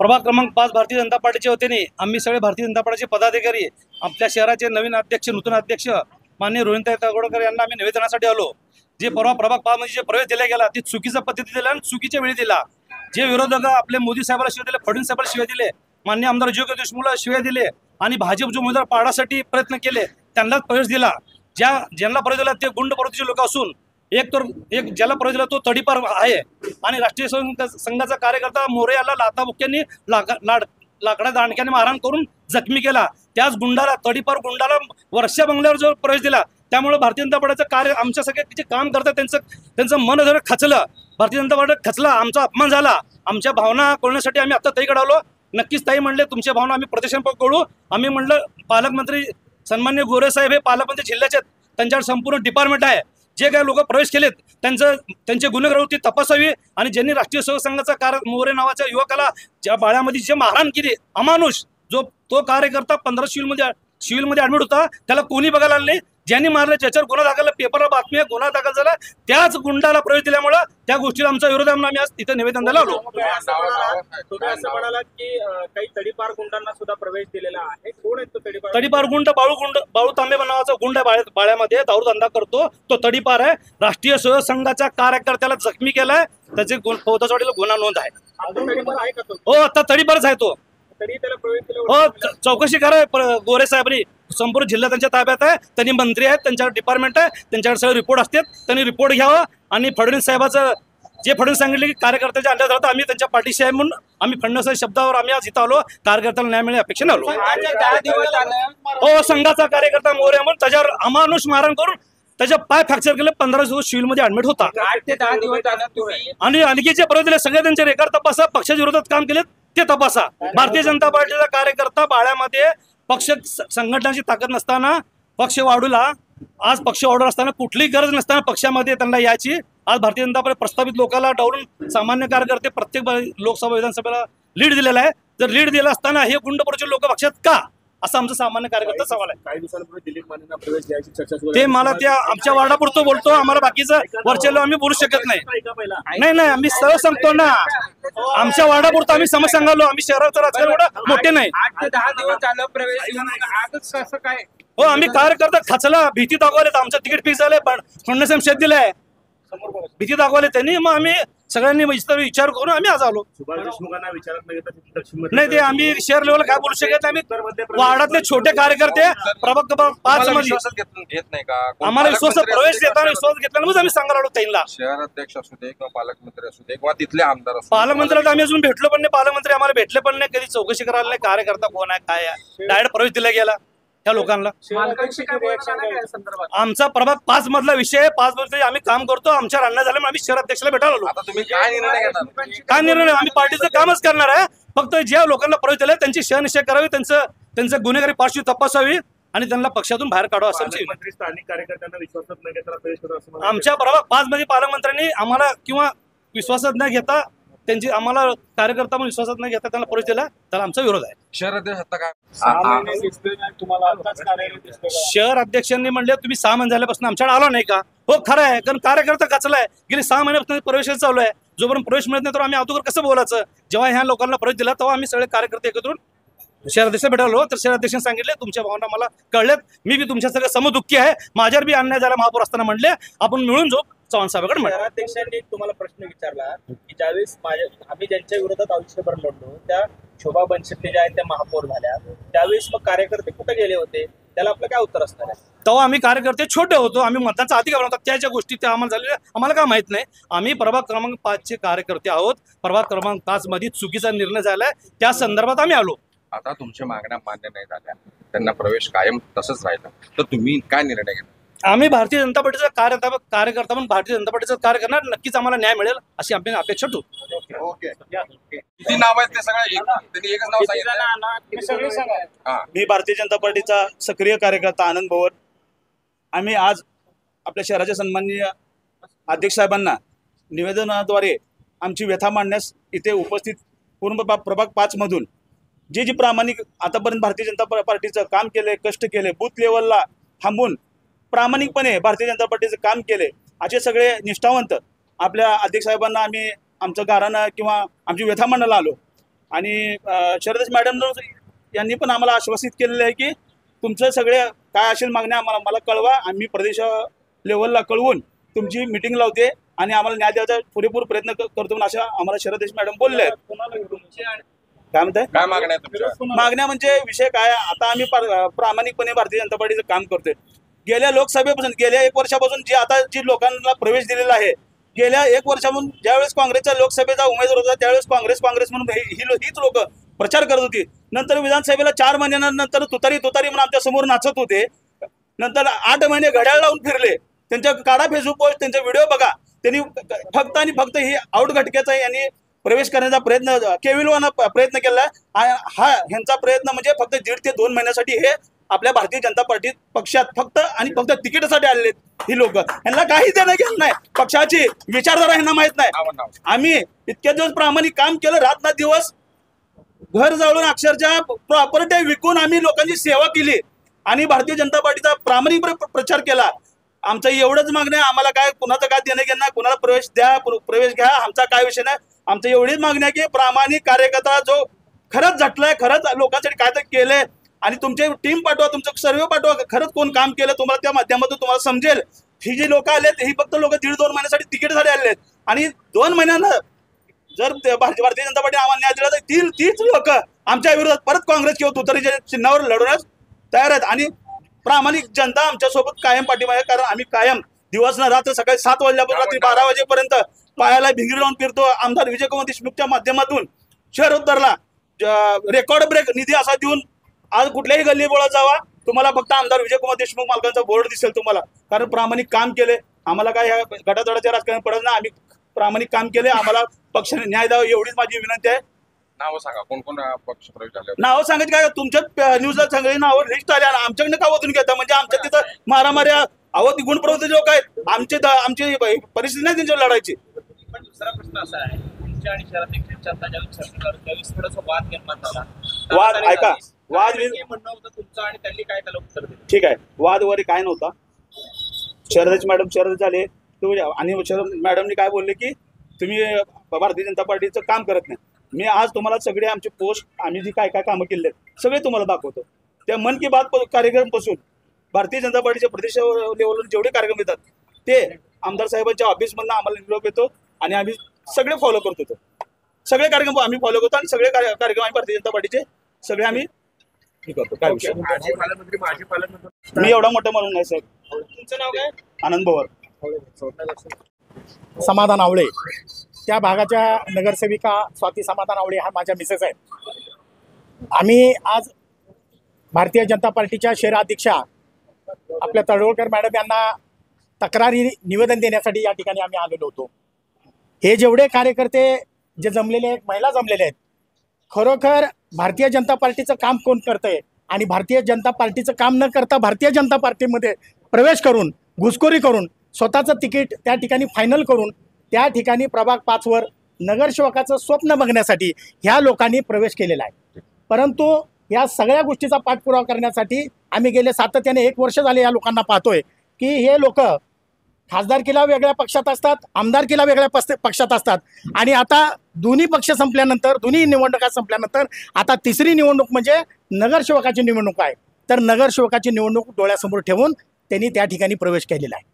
प्रभाग क्रमांक 5 भारतीय जनता पार्टीच्या वतीने आम्ही सगळे भारतीय जनता पार्टीचे पदाधिकारी आपल्या शहराचे नवीन अध्यक्ष नूतन अध्यक्ष माननीय रोहिणताई तगोडकर यांना आम्ही निवेदनासाठी आलो। जे परवा प्रभाग 5 मध्ये जे प्रवेश दिला गेला ते चुकीच्या पद्धती दिला आणि चुकीच्या वेळी दिला। जे विरोधक आपले मोदी साहेबांना शिवाय दिले, फडणवीस साहेबांना शिवाय दिले, माननीय आमदार जोगी देशमुखला शिवाय दिले आणि भाजप जो उमेदवार पाडण्यासाठी प्रयत्न केले त्यांनाच प्रवेश दिला। ज्यांना प्रवेश दिला ते गुंड प्रवृत्तीचे लोक असून एक ज्याला प्रवेश दिला तो तडीपार आहे आणि राष्ट्रीय संघाचा कार्यकर्ता मोरे याला लाथाबुक्क्यांनी लाकडा दांडक्याने मारहाण करून जखमी केला। त्याच गुंडाला तडीपार गुंडाला वर्षा बंगल्यावर जो प्रवेश दिला त्यामुळे भारतीय जनता पार्टीचं कार्य आमच्या सगळे जे काम करतात त्यांचं मन जर खचलं, भारतीय जनता पार्टी खचला, आमचा अपमान झाला। आमच्या भावना कळण्यासाठी आम्ही आता ताईकडे आलो। नक्कीच ताई म्हणले तुमच्या भावना आम्ही प्रदर्शन करू। आम्ही म्हणलं पालकमंत्री सन्मान्य गोरे साहेब हे पालकमंत्री जिल्ह्याचे त्यांच्यावर संपूर्ण डिपार्टमेंट आहे। जे काही लोक प्रवेश केलेत त्यांचे गुन्हेगारी तपासावी आणि ज्यांनी राष्ट्रीय सेवक संघाचा मोरे नावाच्या युवकाला ज्या बाळ्यामध्ये जे मारहाण केली अमानुष, तो कार्यकर्ता 15 सिव्हिलमध्ये ऍडमिट होता, त्याला कोणी बघायला आलं नाही। ज्यांनी मारलं ज्याच्यावर गुन्हा दाखल पेपरला बातमी गुन्हा दाखल झाला त्याच गुंडाला प्रवेश दिल्यामुळे त्या गोष्टीला आमचा विरोध आहे। आम्ही आज तिथे निवेदन द्यायला आलो। तुम्ही असं म्हणालात की काही तडीपार गुंडांना सुद्धा प्रवेश दिलेला आहे। कोण आहे तो तडीपार गुंड? बाळू तांबे नावाचा गुंड आहे, बाळ्यामध्ये दारू धंदा करतो, तो तडीपार आहे। राष्ट्रीय सेवक संघाच्या कार्यकर्त्याला जखमी केलाय, त्याचे फौजदारीला गुन्हा नोंद आहे। हो, आता तडीपारच आहे तो। हो, चौकशी करा गोरे साहेबांनी। संपूर्ण जिल्हा त्यांच्या ताब्यात आहे, त्यांनी मंत्री आहेत, त्यांच्यावर डिपार्टमेंट आहे, त्यांच्याकडे सगळे रिपोर्ट असतात, त्यांनी रिपोर्ट घ्यावा आणि फडणवीस साहेबाचं जे फडणवीस सांगितले की कार्यकर्त्याच्या अंड्यात राहतं आम्ही त्यांच्या पाठीशी आहे म्हणून आम्ही फडणवीस शब्दावर आम्ही आज इथं आलो। कार्यकर्त्याला न्याय मिळणे अपेक्षेने आलो। हो, संघाचा कार्यकर्ता मोरे म्हणून त्याच्यावर अमानुष मारहाण करून त्याच्या पाय फ्रॅक्चर केले, 15 दिवस सिव्हिलमध्ये ऍडमिट होता। 8 ते 10 दिवस आणि आणखी जे परत दिले सगळे त्यांचे रेकॉर्ड तपासा, पक्षाच्या विरोधात काम केले ते तपासा। भारतीय जनता पार्टीचा कार्यकर्ता बाळ्यामध्ये पक्ष संघटनाची ताकद नसताना पक्ष वाढूला, आज पक्ष वाढू असताना कुठलीही गरज नसताना पक्षामध्ये त्यांना याची आज भारतीय जनता पार्टी प्रस्तावित लोकांना डावलून सामान्य कार्यकर्ते प्रत्येक लोकसभा विधानसभेला लीड दिलेला आहे। जर लीड दिला असताना हे गुंड प्रवृत्तीचे लोक पक्षात का, असं आमचं सामान्य कार्यकर्ता सवाल आहे। काही दिवसांपूर्वी दिलीप मानेंना प्रवेश द्यायची चर्चा सुरू ते मला त्या आमच्या वार्डापुरतं बोलतो, आम्हाला बाकीचं वरचेलो आम्ही बोलू शकत नाही। नाही आम्ही सरळ सांगतो ना, आमच्या वार्डापुरतं आम्ही समस्या सांगालो, आम्ही शहराचं राजकारण एवढं मोठे नाही। 8 ते 10 दिवस झालं प्रवेश येऊन आजच कसं काय? हो, आम्ही कार्यकर्ता खचला, भीती दाखवले, आमचं तिकीट फिक्स झालंय पण फडणवीस शेत दिलंय, भीती दाखवले त्यांनी, मग आम्ही सगळ्यांनी विचार करून आम्ही आज आलो। सुभाष देशमुखांना विचारत नाही, ते आम्ही शहर लेवलला काय बोलू शकत नाही। आम्ही वार्डातले छोटे कार्यकर्ते प्रभाग 5 मध्ये घेत नाही का? आम्हाला विश्वास प्रवेश देताना विश्वास घेतल्यानंच आम्ही सांगायला आलो त्यांना। शहर अध्यक्ष असू दे किंवा पालकमंत्री असू दे किंवा तिथले आमदार असू दे, पालकमंत्र्याला आम्ही अजून भेटलो पण नाही, पालकमंत्री आम्हाला भेटले पण नाही, कधी चौकशी करायला नाही कार्यकर्ता कोण आहे काय आहे, डायरेक्ट प्रवेश दिला गेला त्या लोकांना। आमचा प्रभाग 5 मधला विषय 5 मध्ये आम्ही काम करतो, आमच्या अन्याय झाल्यामुळे आम्ही शहर अध्यक्षाला भेटायला आलो। आता तुम्ही काय निर्णय घेणार? काय निर्णय? आम्ही पार्टीचं कामच करणार आहे। फक्त ज्या लोकांना प्रवेश दिलाय त्यांची शहनिशा करावी, त्यांचं गुन्हेगारी पार्श्वभूमी तपासावी आणि त्यांना पक्षातून बाहेर काढावं असं स्थानिक कार्यकर्त्यांना विश्वासात न घेता प्रवेश करा असं आमच्या प्रभाग 5 मध्ये पालकमंत्र्यांनी आम्हाला किंवा विश्वासात न घेता त्यांची आम्हाला कार्यकर्ता म्हणून विश्वासात न घेता त्यांना प्रवेश दिला, त्याला आमचा विरोध आहे। शहर अध्यक्ष आता काय शहर अध्यक्षांनी म्हणले तुम्ही 6 महिने झाल्यापासून आमच्याकडे आला नाही का? हो, खरं आहे, कारण कार्यकर्ता खचलाय, गेली 6 महिन्यापासून प्रवेश चालू आहे। जोपर्यंत प्रवेश मिळत नाही तर आम्ही अगोदर कसं बोलायचं? जेव्हा ह्या लोकांना प्रवेश दिला तेव्हा आम्ही सगळे कार्यकर्ते एकत्र शहराध्यक्ष भेटायलो, तर शहराध्यक्षांनी सांगितले तुमच्या भावना मला कळल्यात, मी बी तुमच्या सगळं समदुःखी आहे, माझ्यावर बी अन्याय झाला महापौर असताना म्हणले आपण मिळून जाऊ चव्हाण साहेबांकडे म्हणले। शहराध्यक्षांनी तुम्हाला प्रश्न विचारला की ज्यावेळेस आम्ही ज्यांच्या विरोधात आयुष्यभर लढलो त्या शोभा बनशेट्टी ज्या आहेत त्या महापौर झाल्या, त्यावेळेस मग कार्यकर्ते कुठे गेले होते? त्याला आपलं काय उत्तर असणार आहे? तेव्हा आम्ही कार्यकर्ते छोटे होतो, आम्ही मतदानाचा अधिकार होता, त्याच्या गोष्टी त्या आम्हाला झालेल्या आम्हाला काय माहित नाही। आम्ही प्रभाग क्रमांक 5 चे कार्यकर्ते आहोत, प्रभाग क्रमांक 5 मध्ये चुकीचा निर्णय झालाय त्या संदर्भात आम्ही आलो। आता तुमच्या मागण्या मान्य नाही झाल्या, त्यांना प्रवेश कायम तसंच राहिला, तर तुम्ही काय निर्णय घेणार? आम्ही भारतीय जनता पार्टीचा कार्यकर्ता म्हणून भारतीय जनता पार्टीचं कार्य करणार, नक्कीच आम्हाला न्याय मिळेल अशी आम्ही अपेक्षा ठेवतो। किती नाव आहेत ते सगळे त्यांनी एकच नाव सांगितलं? मी भारतीय जनता पार्टीचा सक्रिय कार्यकर्ता आनंद भवर। आम्ही आज आपल्या शहराच्या सन्माननीय अध्यक्ष साहेबांना निवेदनाद्वारे आमची व्यथा मांडण्यास इथे उपस्थित पूर्ण प्रभाग 5 मधून जे प्रामाणिक आतापर्यंत भारतीय जनता पार्टीचं काम केले, कष्ट केले, बूथ लेवलला थांबून प्रामाणिकपणे भारतीय जनता पार्टीचं काम केले असे सगळे निष्ठावंत आपल्या अध्यक्ष साहेबांना आम्ही आमचं गारानं किंवा आमची व्यथा मांडायला आलो। आणि शरदेश मॅडम यांनी पण आम्हाला आश्वासित केलेलं आहे की तुमचं सगळे काय असेल मागण्या मला कळवा, आम्ही प्रदेश लेवलला कळवून तुमची मिटिंग लावते आणि आम्हाला न्याय द्यायचा पुरेपूर प्रयत्न करतो म्हणून अशा आम्हाला शरदेश मॅडम बोलले आहेत. काय म्हणताय? काय मागण्या आहेत तुमच्या? मागण्या म्हणजे विषय काय, आता आम्ही प्रामाणिकपणे भारतीय जनता पार्टीचं काम करतोय. गेल्या लोकसभेपासून गेल्या 1 वर्षापासून जी लोकांना प्रवेश दिलेला आहे, गेल्या 1 वर्षापासून ज्यावेळेस काँग्रेसच्या लोकसभेचा उमेदवार होता त्यावेळेस काँग्रेस म्हणून हीच लोक प्रचार करत होती. नंतर विधानसभेला 4 महिन्यानंतर तुतारी म्हणून आमच्या समोर नाचत होते. नंतर 8 महिने घड्याळ लावून फिरले. त्यांच्या काढा फेसबुक पोस्ट, त्यांचे व्हिडिओ बघा. त्यांनी फक्त आणि फक्त ही आउट घटकेचा यांनी प्रवेश करण्याचा केविलवाना प्रयत्न केला. ह्यांचा प्रयत्न म्हणजे फक्त 1.5 ते 2 महिन्यासाठी हे आपल्या भारतीय जनता पार्टी पक्षात फक्त आणि फक्त तिकीटासाठी आलेले ही लोक. यांना काही देणं घेणं नाही, पक्षाची विचारधारा यांना माहित नाही. आम्ही इतके दिवस प्रामाणिक काम केलं, रात ना दिवस घर जाळून अक्षरशः प्रॉपर्टी विकून आम्ही लोकांची सेवा केली आणि भारतीय जनता पार्टीचा प्रामाणिक प्रचार केला. आमचं एवढंच मागणं आहे, आम्हाला काय कुणाचं काय देणं घेणं नाही, कुणाला प्रवेश द्या, प्रवेश घ्या, आमचा काय विषय नाही. आमचं एवढीच मागणी आहे की प्रामाणिक कार्यकर्ता जो खरंच झटलाय, खरंच लोकांसाठी काय तर केलंय आणि तुमची टीम पाठवा, तुमचं सर्वे पाठवा, खरंच कोण काम केलं तुम्हाला त्या माध्यमातून तुम्हाला समजेल. ही जी लोक आलेत ही फक्त लोक 1.5-2 महिन्यासाठी तिकीटसाठी आलेले आहेत आणि 2 महिन्यानं जर भारतीय जनता पार्टी आम्हाला न्याय दिला तर तीच लोक आमच्या विरोधात परत काँग्रेस किंवा तुतारीच्या चिन्हावर लढवण्यास तयार आहेत. आणि प्रामाणिक जनता आमच्यासोबत कायम पाठिंबा आहे, कारण आम्ही कायम दिवस न रात्र सकाळी 7 वाजल्यापासून रात्री 12 वाजेपर्यंत पायाला भिंगरी लावून फिरतो. आमदार विजयकुमार देशमुखच्या माध्यमातून शहर उतरला रेकॉर्ड ब्रेक निधी असा देऊन आज कुठल्याही गल्ली बोळात जावा, तुम्हाला फक्त आमदार विजयकुमार देशमुख मालकांचा बोर्ड दिसेल तुम्हाला, कारण प्रामाणिक काम केले. आम्हाला काय ह्या गटातडाच्या राजकारण पडत नाही, आम्ही प्रामाणिक काम केले, आम्हाला पक्षाने न्याय द्यावा एवढीच माझी विनंती आहे. नाव सांगा, कोण कोण पक्ष प्रवेश झाले? नाव सांगायचं काय, तुमच्या न्यूजला सगळी नावं लिस्ट आली आणि आमच्याकडनं का वतून घेता? म्हणजे आमच्या तिथं मारामाऱ्या ती गुणप्रवृत्ती लोक आहेत, आमची परिस्थिती नाही त्यांच्यावर लढायची. पण दुसरा प्रश्न असा आहे, तुमच्या आणि शहराध्यक्ष त्यावेळेस थोडासा वाद निर्माण झाला. वाद ऐका, वाद म्हणणं होतं तुमचं आणि त्यांनी काय त्याला उत्तर दिलं? ठीक आहे, वाद वगैरे काय नव्हता. शरदेश मॅडम शरद झाले आणि शरद मॅडमनी काय बोलले की तुम्ही भारतीय जनता पार्टीचं काम करत नाही. मी आज तुम्हाला सगळे आमचे पोस्ट, आम्ही जी काय काय कामं केले सगळे तुम्हाला दाखवतो. त्या मन की बात कार्यक्रमपासून भारतीय जनता पार्टीच्या प्रदेश लेवलवर जेवढे कार्यक्रम येतात ते आमदार साहेबांच्या ऑफिसमधून आम्हाला निरोप येतो आणि आम्ही सगळे फॉलो करतो. सगळे कार्यक्रम आम्ही फॉलो करतो आणि सगळे कार्यक्रम आम्ही भारतीय जनता पार्टीचे सगळे आम्ही करतो. काय विषय माजी पालकमंत्री मी एवढा मोठा म्हणून नाही साहेब. तुमचं नाव काय? आनंद भवर. समाधान आवळे, त्या भागाच्या नगरसेविका स्वाती समाधान आवळे हा माझ्या मिसेस आहेत. आम्ही आज भारतीय जनता पार्टीच्या शहराध्यक्षा आपल्या तळवळकर मॅडम यांना तक्रारी निवेदन देण्यासाठी या ठिकाणी आम्ही आलेलो होतो. हे जेवढे कार्यकर्ते जे जमलेले आहेत, महिला जमलेले आहेत, खरोखर भारतीय जनता पार्टीचं काम कोण करतंय आणि भारतीय जनता पार्टीचं काम न करता भारतीय जनता पार्टीमध्ये प्रवेश करून घुसखोरी करून स्वतःचं तिकीट त्या ठिकाणी फायनल करून त्या ठिकाणी प्रभाग 5वर नगरसेवकाचं स्वप्न बघण्यासाठी ह्या लोकांनी प्रवेश केलेला आहे. परंतु या सगळ्या गोष्टीचा पाठपुरावा करण्यासाठी आम्ही गेले सातत्याने 1 वर्ष झाले या लोकांना पाहतोय की हे लोक खासदारकीला वेगळ्या पक्षात असतात, आमदारकीला वेगळ्या पक्षात असतात आणि आता दोन्ही पक्ष संपल्यानंतर, दोन्ही निवडणुका संपल्यानंतर आता तिसरी निवडणूक म्हणजे नगरसेवकाची निवडणूक आहे. तर नगरसेवकाची निवडणूक डोळ्यासमोर ठेवून त्यांनी त्या ठिकाणी प्रवेश केलेला आहे.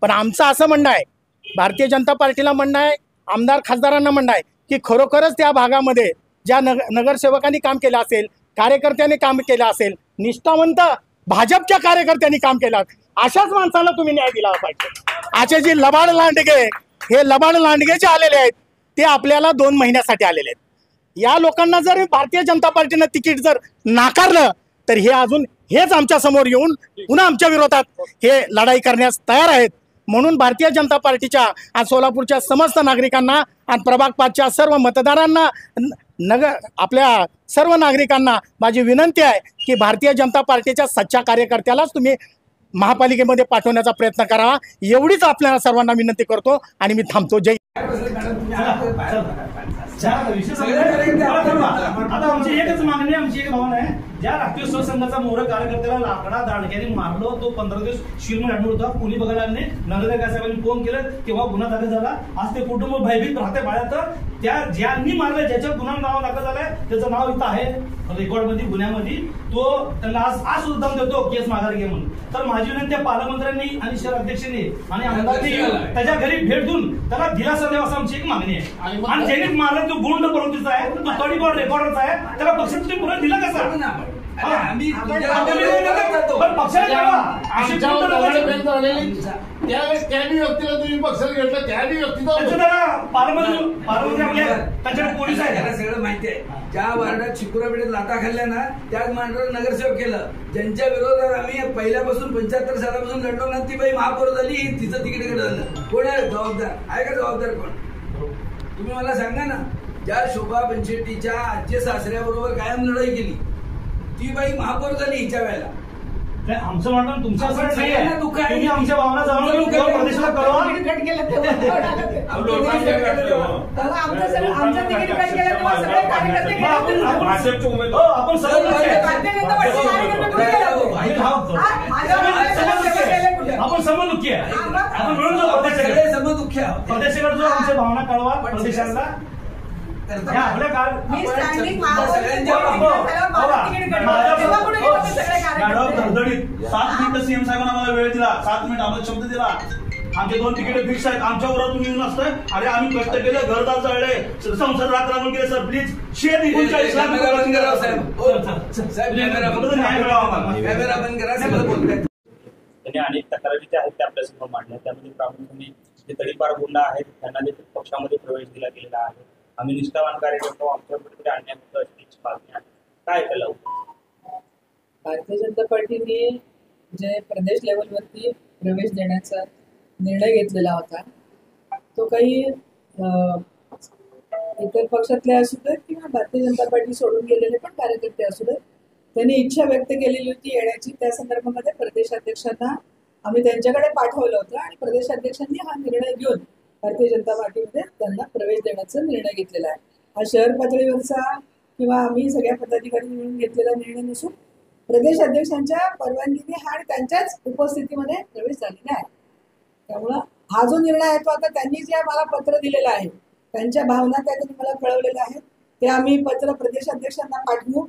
पण आमचं असं म्हणणं आहे, भारतीय जनता पार्टीला म्हणणं आहे, आमदार खासदारांना म्हणणं आहे की खरोखरच त्या भागामध्ये ज्या नगरसेवकांनी काम केलं असेल, कार्यकर्त्यांनी काम केलं असेल, निष्ठावंत भाजपच्या कार्यकर्त्यांनी काम केलं, अशाच माणसाला तुम्ही न्याय दिला पाहिजे. असे जे लबाड लांडगे, हे लबाड लांडगे जे आलेले आहेत ते आपल्याला 2 महिन्यासाठी आलेले आहेत. या लोकांना जर भारतीय जनता पार्टीनं तिकीट जर नाकारलं तर हे अजून हेच आमच्या समोर येऊन पुन्हा आमच्या विरोधात हे लढाई करण्यास तयार आहेत. म्हणून भारतीय जनता पार्टीच्या आज सोलापूरच्या समस्त नागरिकांना आणि प्रभाग 5च्या सर्व मतदारांना, आपल्या सर्व नागरिकांना माझी विनंती आहे की भारतीय जनता पार्टीच्या सच्चा कार्यकर्त्यालाच तुम्ही महापालिकेमध्ये पाठवण्याचा प्रयत्न करावा, एवढीच आपल्याला सर्वांना विनंती करतो आणि मी थांबतो. जय. आता आमची एकच मागणी, आमची एक भावना आहे ज्या राष्ट्रीय स्वयंसेवक संघाचा मोहर कार्यकर्त्याला लाकडा दांडक्याने मारलो, तो 15 दिवस शिलमध्ये ऍडमिट होता. कोणी बघायला नाही. नगरसेवक साहेबांनी फोन केलं तेव्हा गुन्हा दाखल झाला. आज ते कुटुंब भयभीत राहते बाळ्यात. त्या ज्यांनी मारलं, ज्याच्या गुन्हा नाव दाखल झालाय त्याचं नाव इथं आहे रेकॉर्डमध्ये, गुन्ह्यामध्ये. तो त्यांना आज सुद्धा देतो केस माघार घे म्हणून. तर माझी विनंती आहे पालकमंत्र्यांनी आणि शहर अध्यक्षांनी आणि आमदारांनी त्याच्या घरी भेट देऊन त्याला दिलासा द्यावा, असं आमची एक मागणी आहे. आणि ज्यांनी मारलं तो गुंड प्रवृत्तीचा आहे, तो तडीपार रेकॉर्डरचा आहे, त्याला पक्षात तुम्ही पुढे दिला कसा? आम्ही पण पक्षाला कळवा. अशी गुंड लोकांची- त्याही व्यक्तीला तुम्ही पक्षात घेतलं, त्याही व्यक्तीचा त्याचं त्याला पालकमंत्री आपले त्याच्याकडे पोलीस त्याला आहे. सगळं माहिती आहे. ज्या वार्डात शिकुरापेठेत लाता खाल्ल्या ना, त्याच मांडवर नगरसेवक केलं. ज्यांच्या विरोधात आम्ही पहिल्यापासून 75 सालापासून लढलो ना, ती बाई महापौर झाली, तिचं तिकीट झालं. कोण आहे जबाबदार? आहे का जबाबदार कोण? तुम्ही मला सांगा ना. ज्या शोभा बनशेट्टीच्या आजी सासऱ्याबरोबर कायम लढाई केली, ती बाई महापौर झाली हिच्या वेळेला. आमचं म्हणणं तुमच्या असं नाही सगळ्यांना आहे. दुःख आहे. तुम्ही आमच्या भावना जाणून घेऊन प्रदेशाला कळवा. तेव्हा आमचं सगळं आमचं तिकीट कट केलं तेव्हा सगळे कार्यकर्ते गेले होते. भाजपचे उमेदवार आपण सर्व लक्ष आहे. भारतीय जनता पार्टीचे कार्यकर्ते कुठे गेले होते? आपण सर्व दुःखी आहे. आपण मिळून जाऊ प्रदेशाकडे. सगळे समदुःखी आहोत. प्रदेशाकडे जो आमच्या भावना कळवा प्रदेशाला. या आपल्या काळ मी स्थानिक सगळ्यांच्या मॅडम धडधडीत 7 मिनिटं सीएम साहेबांना मला वेळ दिला, 7 मिनिट आम्हाला शब्द दिला. आमचे 2 तिकीट फिक्स आहेत. आमच्यावर तुम्ही येऊन असतंय. अरे आम्ही कष्ट केलं, घरदार जळले, संसद राखून केले. सर प्लीज शेत 39 लाख कॅमेरा बंद करा साहेब. हो, साहेब कॅमेरा बंद करा. न्याय मिळावा आम्हाला. कॅमेरा बंद करा. सगळं बोलतायत. त्यांनी अनेक तक्रारी ज्या आहेत त्या आपल्यासमोर मांडल्या. त्यामध्ये प्रामुख्याने जे तडीपार गुंड आहेत त्यांना देखील पक्षामध्ये प्रवेश दिला गेलेला आहे. आम्ही निष्ठावान कार्यकर्तो, आमच्यावर कुठेतरी अन्याय होतो अशी त्यांची मागणी आहे. काय त्याला भारतीय जनता पार्टीने जे प्रदेश लेवलवरती प्रवेश देण्याचा निर्णय घेतलेला होता, तो काही इतर पक्षातले असू देत किंवा भारतीय जनता पार्टी सोडून गेलेले पण कार्यकर्ते असू देत, त्यांनी इच्छा व्यक्त केलेली होती येण्याची. त्या संदर्भामध्ये प्रदेशाध्यक्षांना आम्ही त्यांच्याकडे पाठवलं होतं आणि प्रदेशाध्यक्षांनी हा निर्णय घेऊन भारतीय जनता पार्टीमध्ये त्यांना प्रवेश देण्याचा निर्णय घेतलेला आहे. हा शहर पातळीवरचा किंवा आम्ही सगळ्या पदाधिकारी मिळून घेतलेला निर्णय नसून प्रदेश अध्यक्षांच्या परवानगीने हा आणि त्यांच्याच उपस्थितीमध्ये प्रवेश झालेला आहे. त्यामुळं हा जो निर्णय आहे तो आता त्यांनी जे मला पत्र दिलेलं आहे, त्यांच्या भावना त्या त्यांनी मला कळवलेल्या आहेत, ते आम्ही पत्र प्रदेशाध्यक्षांना पाठवू.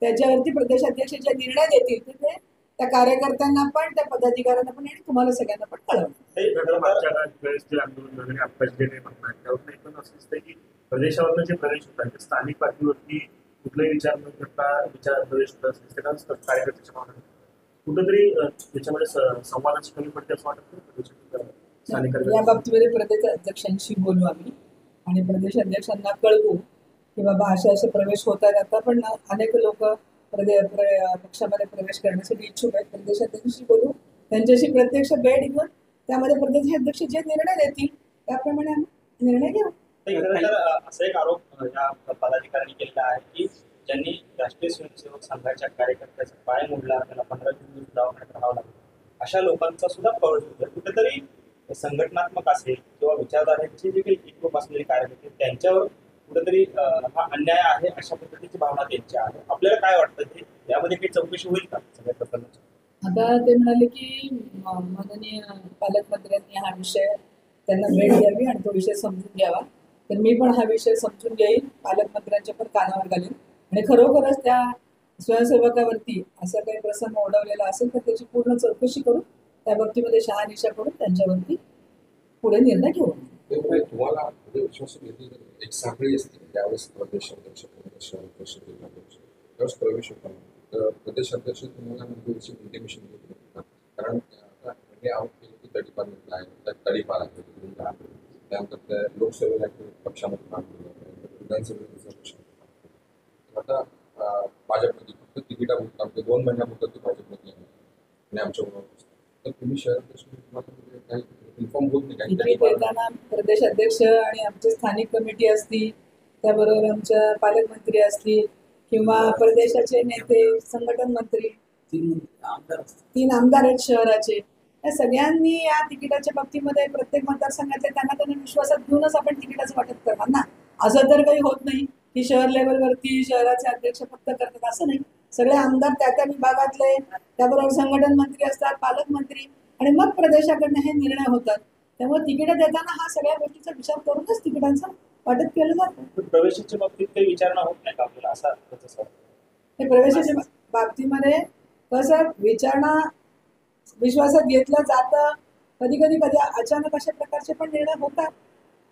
त्याच्यावरती प्रदेशाध्यक्ष जे निर्णय देतील ते त्या कार्यकर्त्यांना पण, त्या पदाधिकाऱ्यांना पण आणि तुम्हाला सगळ्यांना पण कळवलं. मागच्या काळात वेळेस जे आंदोलन वगैरे आपत्तीने म्हणतात त्यावर एकूण असं दिसतं की प्रदेशावरनं जे प्रवेश होतात ते स्थानिक पातळीवरती कुठलाही विचार न करता प्रवेश होत असते कार्यकर्त्याच्या भावना कुठंतरी त्याच्यामध्ये संवादाची कमी पडते असं वाटतं. स्थानिक या बाबतीमध्ये प्रदेश अध्यक्षांशी बोलू आम्ही आणि प्रदेश अध्यक्षांना कळवू की बाबा असे प्रवेश होत आहेत. आता पण अनेक लोक पक्षामध्ये प्रवेश करण्यासाठी इच्छुक आहेत. प्रदेशाध्यक्षांशी बोलू, त्यांच्याशी प्रत्यक्ष भेट घेऊन त्यामध्ये प्रदेशाध्यक्ष जे निर्णय देतील त्याप्रमाणे आम्ही निर्णय घेऊ. असा एक आरोप या पदाधिकाऱ्यांनी केलेला आहे की ज्यांनी राष्ट्रीय स्वयंसेवक संघाच्या कार्यकर्त्याचा पाय मोडला, त्याला 15 दिवस दवाखान्यात राहावं लागलं, अशा लोकांचा सुद्धा प्रवेश होतो. कुठेतरी संघटनात्मक असेल किंवा विचारधारेचे जे काही एकरूप असलेले कार्यकर्ते त्यांच्यावर कुठेतरी हा अन्याय आहे अशा पद्धतीची भावना त्यांची आहे. आपल्याला काय वाटतं ते यामध्ये काही चौकशी होईल का सगळ्या प्रकरणाची? आता ते म्हणाले की माननीय पालकमंत्र्यांनी हा विषय त्यांना भेट द्यावी आणि तो विषय समजून घ्यावा. तर मी पण हा विषय समजून घेईन, पालकमंत्र्यांच्या पण कानावर घालीन आणि खरोखरच त्या स्वयंसेवकावरती असा काही प्रसंग ओढवलेला असेल तर त्याची पूर्ण चौकशी करून त्या बाबतीमध्ये शहानिशा करून त्यांच्यावरती पुढे निर्णय घेऊ. तुम्हाला विश्वास एक साखळी असते त्यावेळेस प्रदेशाध्यक्ष त्यावेळेस प्रवेश होता तर प्रदेशाध्यक्ष तुम्हाला इंटिमेशन देत कारण म्हणजे तडीपार घेतला आहे, त्या तडीपार आहे, त्यानंतर लोकसभेला पक्षामध्ये काम केलं, विधानसभेचा पक्षामध्ये आता भाजपमध्ये फक्त तिकिटापुरतं आमच्या 2 महिन्यापुरतं ते भाजपमध्ये आहे आणि आमच्याबरोबर तर तुम्ही शहराध्यक्ष तुम्हाला काही इन्फॉर्म होत नाही तिकीट देताना प्रदेश अध्यक्ष आणि आमचे स्थानिक कमिटी असती, त्याबरोबर आमच्या पालकमंत्री असतील किंवा प्रदेशाचे नेते, संघटन मंत्री, 3 आमदार आहेत शहराचे, या सगळ्यांनी या तिकिटाच्या बाबतीमध्ये प्रत्येक मतदारसंघातले त्यांना विश्वासात घेऊनच आपण तिकिटाचं वाटप करणार ना. असं तर काही होत नाही की शहर लेवलवरती शहराचे अध्यक्ष फक्त करतात, असं नाही. सगळे आमदार त्या विभागातले, त्याबरोबर संघटन मंत्री असतात, पालकमंत्री, आणि मग प्रदेशाकडनं हे निर्णय होतात. त्यामुळे तिकीटं देताना हा सगळ्या गोष्टीचा विचार करूनच तिकिटांचं वाटप केलं जातं. पण प्रवेशाच्या बाबतीत काही विचारणा होत नाही का आपल्याला असा त्याचा सवाल? हे प्रवेशाच्या बाबतीमध्ये कसं विचारणा विश्वासात घेतलं जातं. कधी अचानक अशा प्रकारचे पण निर्णय होतात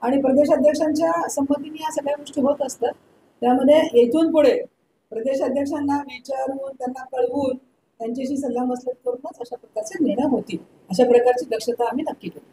आणि प्रदेशाध्यक्षांच्या संमतीने या सगळ्या गोष्टी होत असतात. त्यामध्ये इथून पुढे प्रदेशाध्यक्षांना विचारून, त्यांना कळवून, त्यांच्याशी सल्लामसलत करूनच अशा प्रकारचे निर्णय होतील. अशा प्रकारची दक्षता आम्ही नक्की घेऊ.